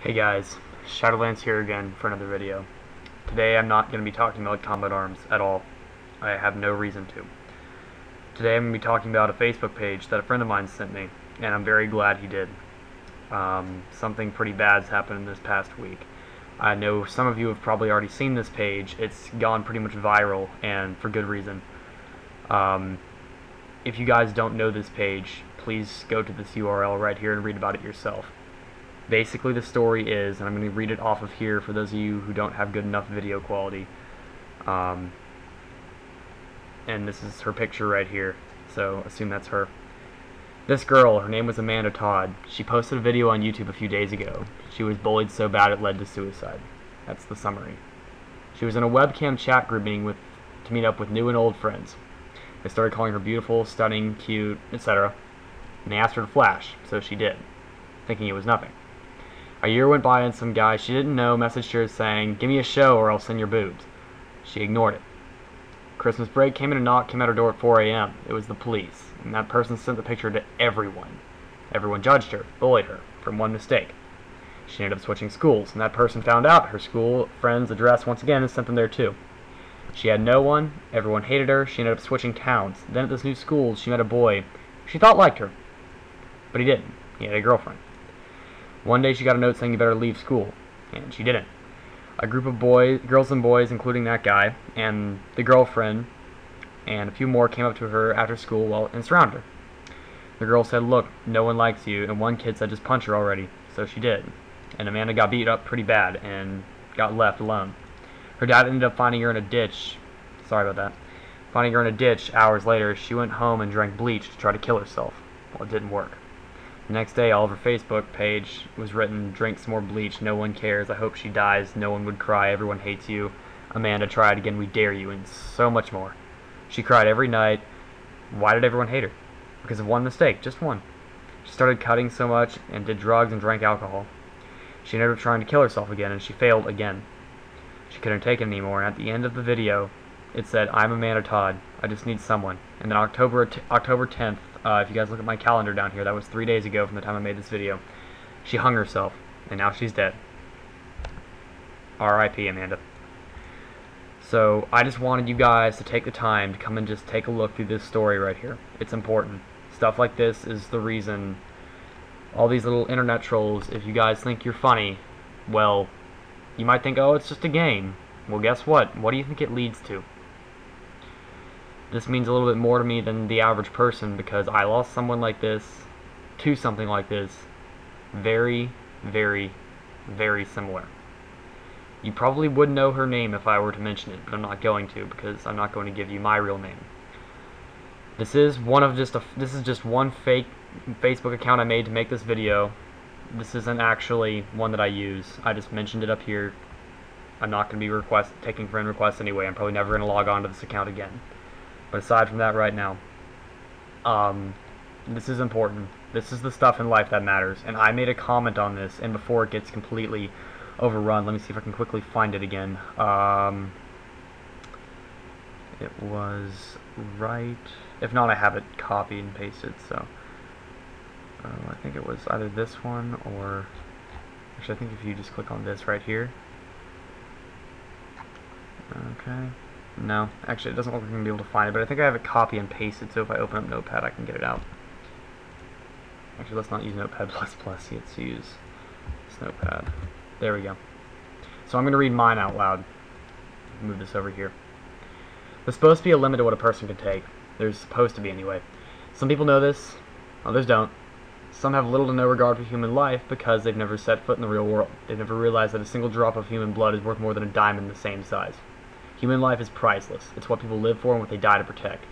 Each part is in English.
Hey guys, Shadowlands here again for another video. Today I'm not going to be talking about combat arms at all. I have no reason to. Today I'm going to be talking about a Facebook page that a friend of mine sent me, and I'm very glad he did. Something pretty bad's happened this past week. I know some of you have probably already seen this page. It's gone pretty much viral, and for good reason. If you guys don't know this page, please go to this URL right here and read about it yourself. Basically, the story is, and I'm going to read it off of here for those of you who don't have good enough video quality. And this is her picture right here, so assume that's her. This girl, her name was Amanda Todd. She posted a video on YouTube a few days ago. She was bullied so bad it led to suicide. That's the summary. She was in a webcam chat group meeting to meet up with new and old friends. They started calling her beautiful, stunning, cute, etc. And they asked her to flash, so she did, thinking it was nothing. A year went by and some guy she didn't know messaged her saying, "Give me a show or I'll send your boobs." She ignored it. Christmas break came in, a knock came at her door at 4 a.m. It was the police, and that person sent the picture to everyone. Everyone judged her, bullied her, from one mistake. She ended up switching schools, and that person found out her school friend's address once again and sent them there too. She had no one, everyone hated her, she ended up switching towns. Then at this new school, she met a boy she thought liked her, but he didn't. He had a girlfriend. One day she got a note saying you better leave school, and she didn't. A group of girls and boys, including that guy, and the girlfriend, and a few more came up to her after school and surrounded her. The girl said, "Look, no one likes you," and one kid said, "Just punch her already." So she did. And Amanda got beat up pretty bad and got left alone. Her dad ended up finding her in a ditch. Sorry about that. Finding her in a ditch hours later, she went home and drank bleach to try to kill herself. Well, it didn't work. The next day, all over her Facebook page was written, "Drink some more bleach, no one cares, I hope she dies, no one would cry, everyone hates you, Amanda, try it again, we dare you," and so much more. She cried every night. Why did everyone hate her? Because of one mistake, just one. She started cutting so much and did drugs and drank alcohol. She ended up trying to kill herself again, and she failed again. She couldn't take it anymore, and at the end of the video, it said, "I'm Amanda Todd, I just need someone." And then October 10th, if you guys look at my calendar down here, that was 3 days ago from the time I made this video, she hung herself, and now she's dead. R.I.P. Amanda. So I just wanted you guys to take the time to come and just take a look through this story right here. It's important. Stuff like this is the reason all these little internet trolls, if you guys think you're funny, well, you might think, oh, it's just a game. Well, guess what? What do you think it leads to? This means a little bit more to me than the average person, because I lost someone like this to something like this. Very, very, very similar. You probably would know her name if I were to mention it, but I'm not going to, because I'm not going to give you my real name. This is just one fake Facebook account I made to make this video. This isn't actually one that I use. I just mentioned it up here. I'm not going to be taking friend requests anyway. I'm probably never going to log on to this account again. But aside from that right now, this is important. This is the stuff in life that matters. And I made a comment on this, and before it gets completely overrun, let me see if I can quickly find it again. It was right. If not, I have it copied and pasted, so I think it was either this one or actually I think if you just click on this right here. Okay. No, actually it doesn't look like I'm going to be able to find it, but I think I have it copy and pasted, so if I open up Notepad I can get it out. Actually, let's not use Notepad++, let's use this Notepad. There we go. So I'm going to read mine out loud. Move this over here. There's supposed to be a limit to what a person can take. There's supposed to be anyway. Some people know this, others don't. Some have little to no regard for human life because they've never set foot in the real world. They've never realized that a single drop of human blood is worth more than a diamond the same size. Human life is priceless. It's what people live for and what they die to protect.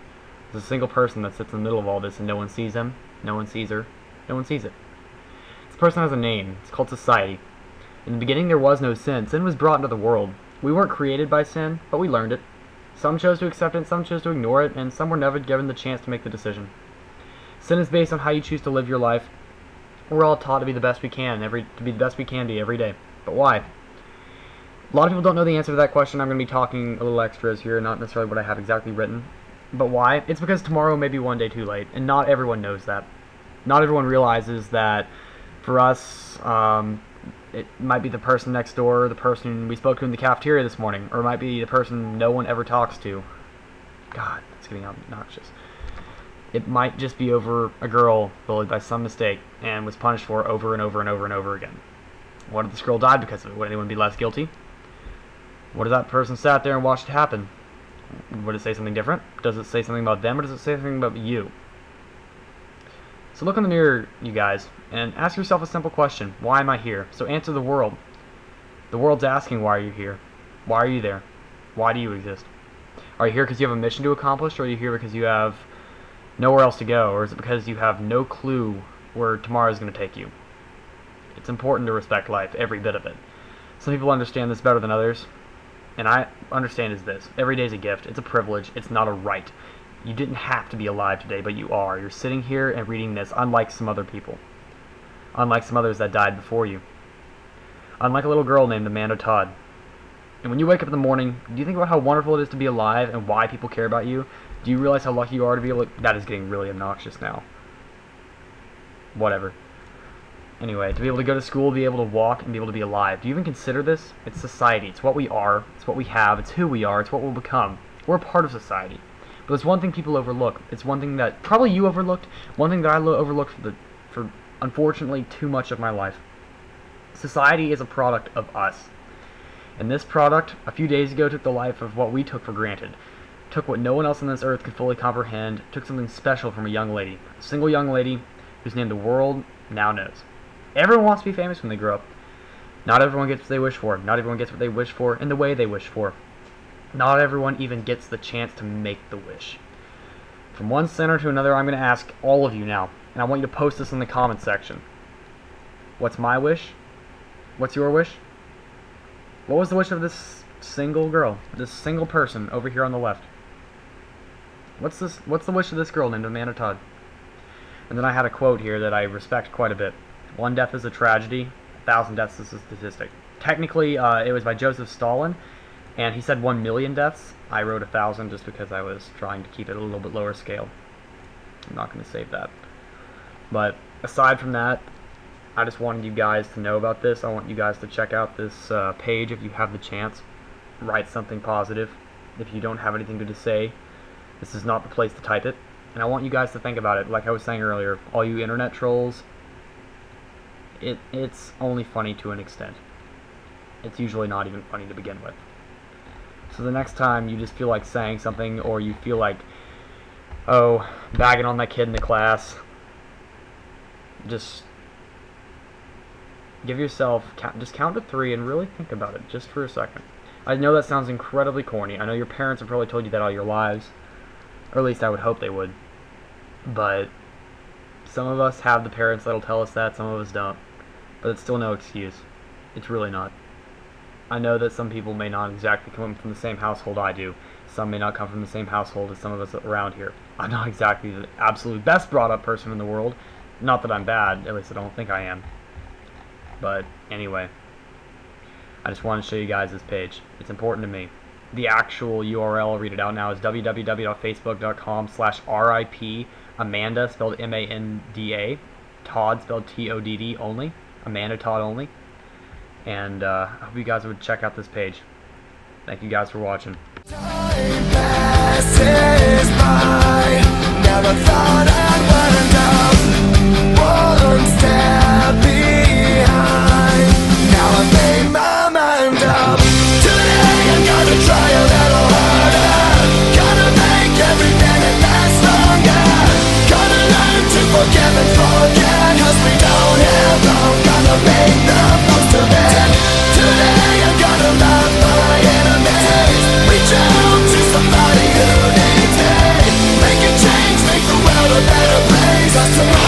There's a single person that sits in the middle of all this, and no one sees him, no one sees her, no one sees it. This person has a name. It's called society. In the beginning there was no sin. Sin was brought into the world. We weren't created by sin, but we learned it. Some chose to accept it, some chose to ignore it, and some were never given the chance to make the decision. Sin is based on how you choose to live your life. We're all taught to be the best we can, to be the best we can be every day. But why? A lot of people don't know the answer to that question. I'm going to be talking a little extras here, not necessarily what I have exactly written. But why? It's because tomorrow may be one day too late, and not everyone knows that. Not everyone realizes that for us, It might be the person next door, the person we spoke to in the cafeteria this morning, or it might be the person no one ever talks to. God, it's getting obnoxious. It might just be over a girl bullied by some mistake and was punished for over and over and over and over again. What if this girl died because of it? Would anyone be less guilty? What if that person sat there and watched it happen? Would it say something different? Does it say something about them, or does it say something about you? So look in the mirror, you guys, and ask yourself a simple question. Why am I here? So answer the world. The world's asking, why are you here? Why are you there? Why do you exist? Are you here because you have a mission to accomplish, or are you here because you have nowhere else to go, or is it because you have no clue where tomorrow is going to take you? It's important to respect life, every bit of it. Some people understand this better than others, and I understand is this. Every day is a gift. It's a privilege. It's not a right. You didn't have to be alive today, but you are. You're sitting here and reading this, unlike some other people. Unlike some others that died before you. Unlike a little girl named Amanda Todd. And when you wake up in the morning, do you think about how wonderful it is to be alive and why people care about you? Do you realize how lucky you are to be able to... That is getting really obnoxious now. Whatever. Anyway, to be able to go to school, be able to walk, and be able to be alive. Do you even consider this? It's society. It's what we are. It's what we have. It's who we are. It's what we'll become. We're a part of society. But there's one thing people overlook. It's one thing that probably you overlooked. One thing that I overlooked for unfortunately too much of my life. Society is a product of us. And this product, a few days ago, took the life of what we took for granted. Took what no one else on this earth could fully comprehend. Took something special from a young lady. A single young lady whose name the world now knows. Everyone wants to be famous when they grow up. Not everyone gets what they wish for. Not everyone gets what they wish for in the way they wish for. Not everyone even gets the chance to make the wish. From one center to another, I'm going to ask all of you now, and I want you to post this in the comments section. What's my wish? What's your wish? What was the wish of this single girl, this single person over here on the left? What's the wish of this girl named Amanda Todd? And then I had a quote here that I respect quite a bit. 1 death is a tragedy, 1,000 deaths is a statistic. Technically, it was by Joseph Stalin, and he said 1 million deaths. I wrote 1,000 just because I was trying to keep it a little bit lower scale. I'm not going to save that. But aside from that, I just wanted you guys to know about this. I want you guys to check out this page if you have the chance. Write something positive. If you don't have anything to say, this is not the place to type it. And I want you guys to think about it. Like I was saying earlier, all you internet trolls, it's only funny to an extent. It's usually not even funny to begin with. So the next time you just feel like saying something, or you feel like, oh, bagging on that kid in the class, just give yourself, just count to 3 and really think about it just for a second. I know that sounds incredibly corny. I know your parents have probably told you that all your lives, or at least I would hope they would. But some of us have the parents that'll tell us that, some of us don't. But it's still no excuse. It's really not. I know that some people may not exactly come from the same household I do. Some may not come from the same household as some of us around here. I'm not exactly the absolute best brought up person in the world. Not that I'm bad, at least I don't think I am. But anyway, I just want to show you guys this page. It's important to me. The actual URL, I'll read it out now, is www.facebook.com/RIP Amanda, spelled M-A-N-D-A, Todd, spelled T-O-D-D only, Amanda Todd only. And I hope you guys would check out this page. Thank you guys for watching. Time passes by, never thought I'd wind up one step behind. Now I've made my mind up. Today I'm gonna try a little harder. Gonna make every minute last longer. Gonna learn to forgive and forget, 'cause we don't have long. Gonna make the most of it. Today I'm gonna love my enemies. Reach out to somebody who needs me. Make a change, make the world a better place. 'Cause tomorrow